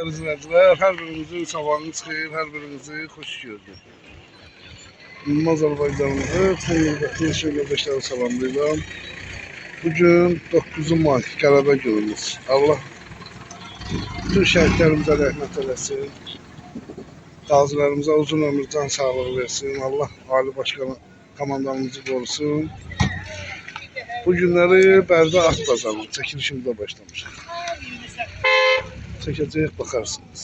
İzleyiciler, her birinizi sabahınız xeyir, her birinizi hoş gördüm. Azerbaycanımızı tüm gurbetli şehirdaşları salamlayıram. Bugün 9 May Qələbə günümüz. Allah bütün şəhidlərimizə rəhmət eləsin. Qazilərimizə uzun ömür, can sağlığı versin. Allah Ali Başkan komandanımızı korusun. Bu günləri Bərdə At Bazarının çəkilişimizdə başlamışıq. Çəkəcəyik, bakarsınız.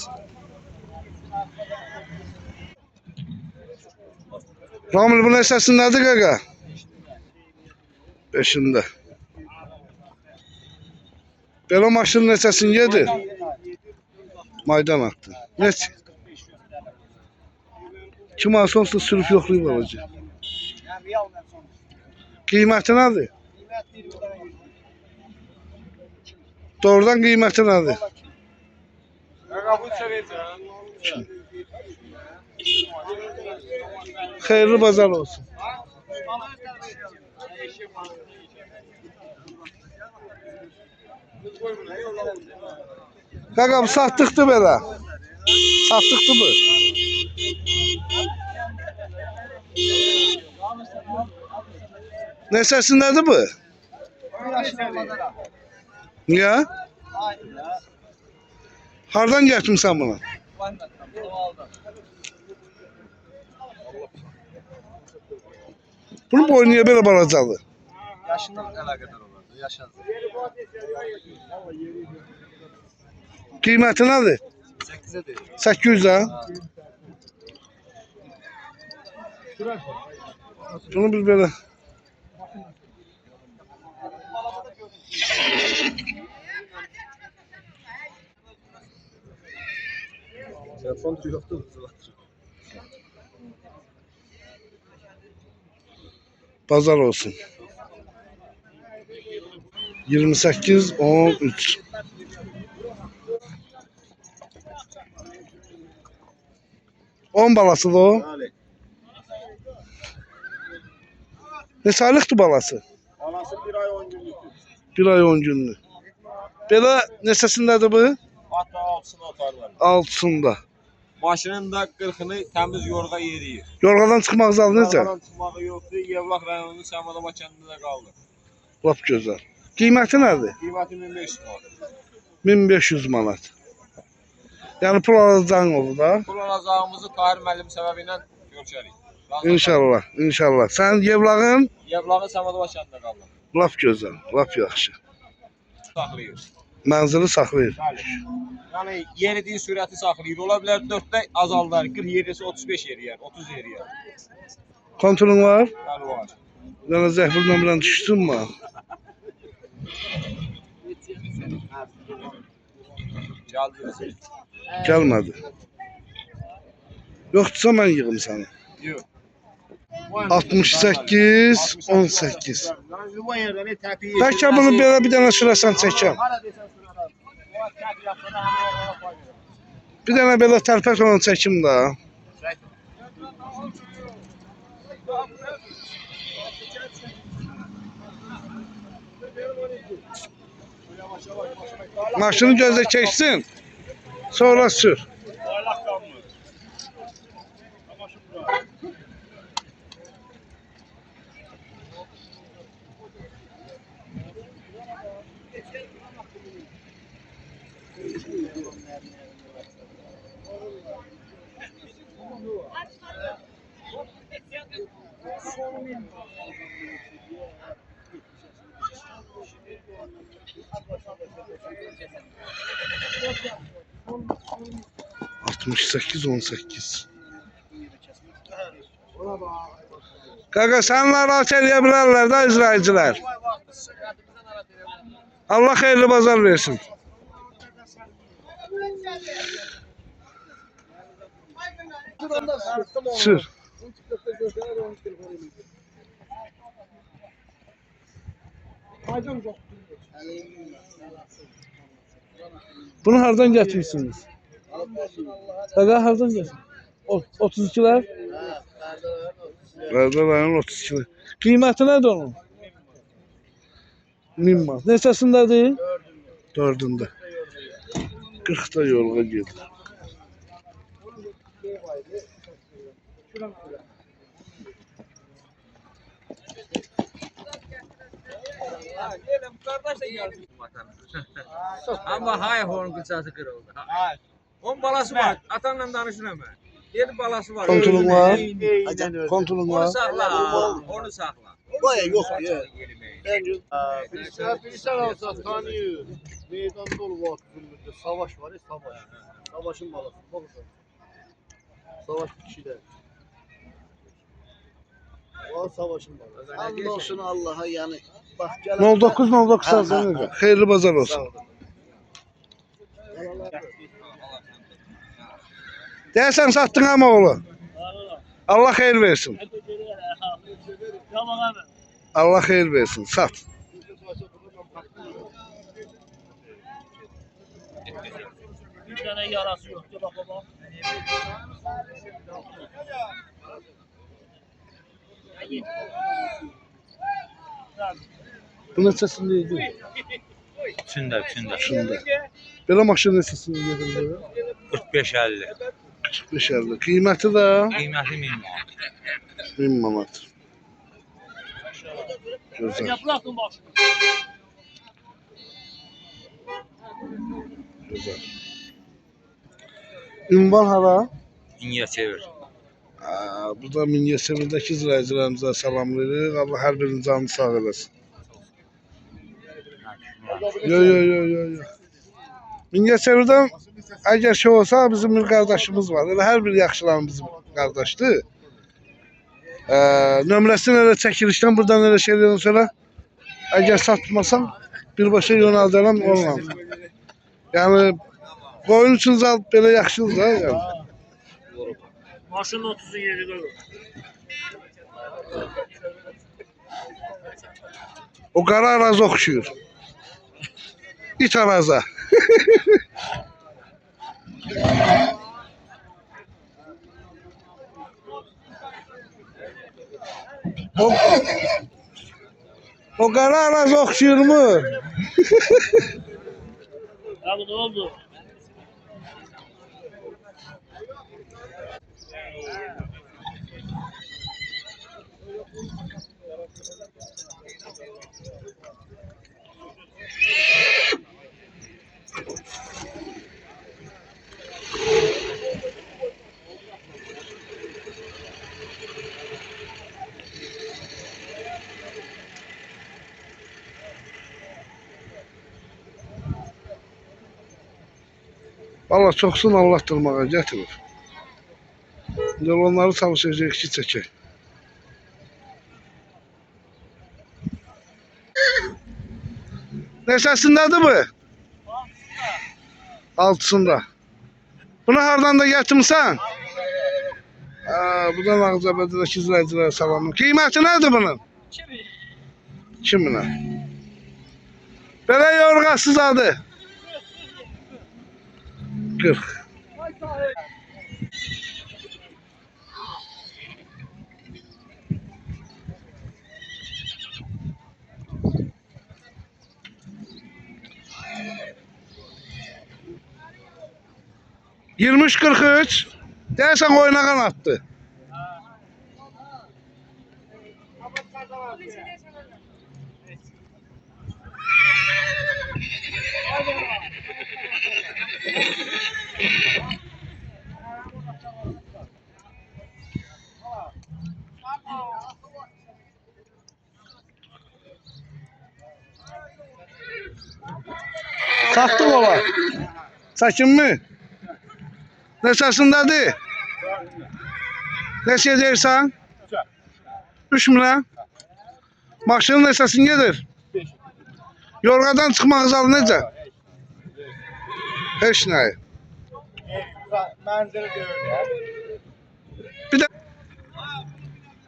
Ramil, bunun əsasındadır qaqa? 5'ində. Belə maşının əsasını yedir? Maydan attı. Neçə? 2 ay sonsuz sürüb yoxlayıb alacaq. Qiyməti nədir? Doğrudan qiyməti nədir? Xeyirli bazar olsun. Qaqam, satdıqdır belə. Satdıqdır bu. Ne səsindədir bu? Niyə? Hardan gətirmisən bunu? Bunun boyu niyə belə balacadır? Yaşından əlaqədar olardı, yaşadı. Qiyməti nədir? 8'e deyil. 800 ha? Bunu biz belə. Telefon yoktu. Pazar olsun. 28-13. On balası da o. Neçə aylıqdır balası? Balası 1 ay 10 günlük. 1 ay 10 günlük. Belə neçəsindədir bu? Hatta altısını otar var. Altısında. Maşının da 40'ını təmiz yorğa yeriyir. Yorğadan çıxmaq zalı necə? Yorğadan çıxmağı yoxdur. Yevlax rayonunun Səmadama kəndində qaldı. Lap gözəl. Qiyməti nədir? Qiyməti 1500 manat. 1500 manat. Yəni pul alacağın olur da. Pul alacağımızı Tahir müəllim səbəbi ilə görüşərik. İnşallah, inşallah. Sən Yevlağın? Yevlaxın Səmadama kəndində qaldı. Lap gözəl, lap yaxşı. Saxlayır. Mənzili saxlayır. Bəli. Yəni yeridiyi sürəti saxlayır. Ola bilər 4-də azaldar. 40 yerisi 35 yeriyər, 30 yeriyər. Kontrolün var? Bəli var. Yəni zəhvil nömrən düşdün mü? Gəldi. Gəlmədi. Yoxdursa mən yığım səni. Yox. 68, 18. Bu yerdə nə təpiyi? Bəlkə bunu belə bir dənə sürəsən çəkəm. Bir dənə belə tərpət onu çəkim də. Maşını gözlə keçsin. Sonra sür. 68, 18. Qaqa, sən narahat eləyə bilərlər də izləyicilər. Allah xeyirli bazar versin. Sür. Bunu hardan getirirsiniz? Qaqa, hardan getirirsiniz? 32'ler? Bərdə rayon 32'ler. Qiyməti nədir onun? 1000 manat. Neçəsindədir? Dördündə. 40'da yolga gedir. Gelin kardeş de geldi. Ama hay horn kıçası kırıldı. Onun balası var. Atanla danışıram ben. 7 balası var. Kontrolün var. Aynen öyle. Kontrolün Onu var. sakla. Onu sakla. Baya yok ya. Bence. Bilgisayar alsa tanıyor. Meydan dolu vakti günümüzde savaş var ya savaş. Savaşın balası. Bakın. Savaş kişiler. O savaşın balası. Hamdolsun Allah'a yani. Bak gel. 09 sazlanır. Hayırlı pazar olsun. Dersen sattın ama oğlum. Allah hayır versin. Allah hayır versin. Sat. Bir tane yarası yok. Bak baba. Bu ne sesindeydi? Üçündə. Şunda. Belə maşın ne sesindeydi? 45-50. 45 elde. Kıymeti de Qiyməti 1000 manat. 1000 manat. Güzel. Yaprakın başını. Güzel. Ünvan hara? İngəçevir. Burada Mingəçevirdəki izləyicilərimizə salamlayırıq. Allah hər birinin canını sağ eləsin. Yo. Mingəçevirdən əgər şey olsa bizim bir qardaşımız var. Elə hər bir yaxşılarım bizim qardaşdır. Nömrəsini elə çəkilişdən buradan elə şeylərdən sonra əgər satmasam birbaşa yönəldərəm onunla. Yəni qoyun üçün zat belə yaxşıdır da. Yəni. Maşının 30'u yeri kalır. O qara arazi oxşuyur. İç araza. o qara arazi oxşuyur mu? Abi ne oldu? Valla çoxsun anlattırmağa gətirir. İndi onları çalışacaq ki çəkək. Neçəsindədir bu? Altısında. Bunu hardan da gətirmisən? Buradan Ağcabədədəki izləyicilərə salamım. Qiyməti nədir bunun? 2000'ə. Belə yorğasız adı. 40. Yirmiş 43. Dersen oynagan attı. Sattı baba. Saçın mı? Neçəsindədir? Neçəyə deyirsən? 3000'ə. Maşının neçəsin gedir? Yorğadan çıxmaq zalı necə? Heç nəyi. Mənzili görür. Bir də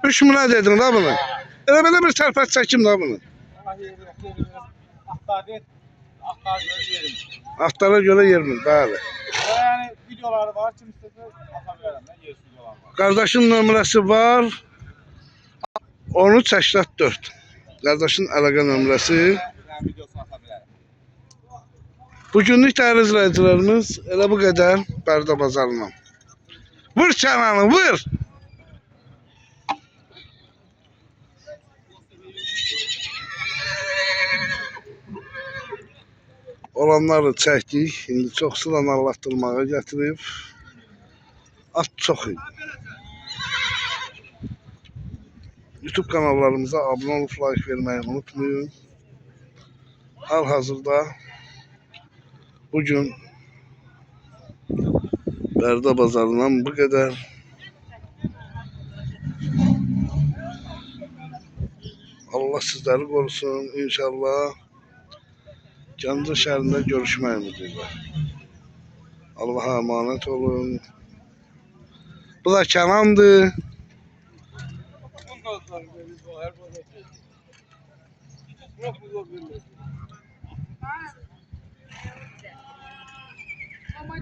3000'ə dedin da bunu. Elə belə bir tərpət çəkim da bunu. Ahtara göre yerim, bəli. Yani videoları var, kim istese atabilirim. Yes videolar var. Qardaşın nömrəsi var. 1384. Qardaşın əlaqə nömrəsi. Ben videosunu atabilirim. Bugünlük değerli izleyicilerimiz elə bu qədər Bərdə bazarından. Vur Kənanı, vur! Olanları çəkdik. İndi çoxsudan anlattırmağa gətirib. At çox idi. YouTube kanallarımıza abone olup like vermeyi unutmayın. Hal-hazırda bugün Bərdə bazarından bu qədər. Allah sizleri korusun. İnşallah Gəncə şəhərində görüşmək ümidiylə. Allah'a emanet olun. Bu da Kənandır. Ama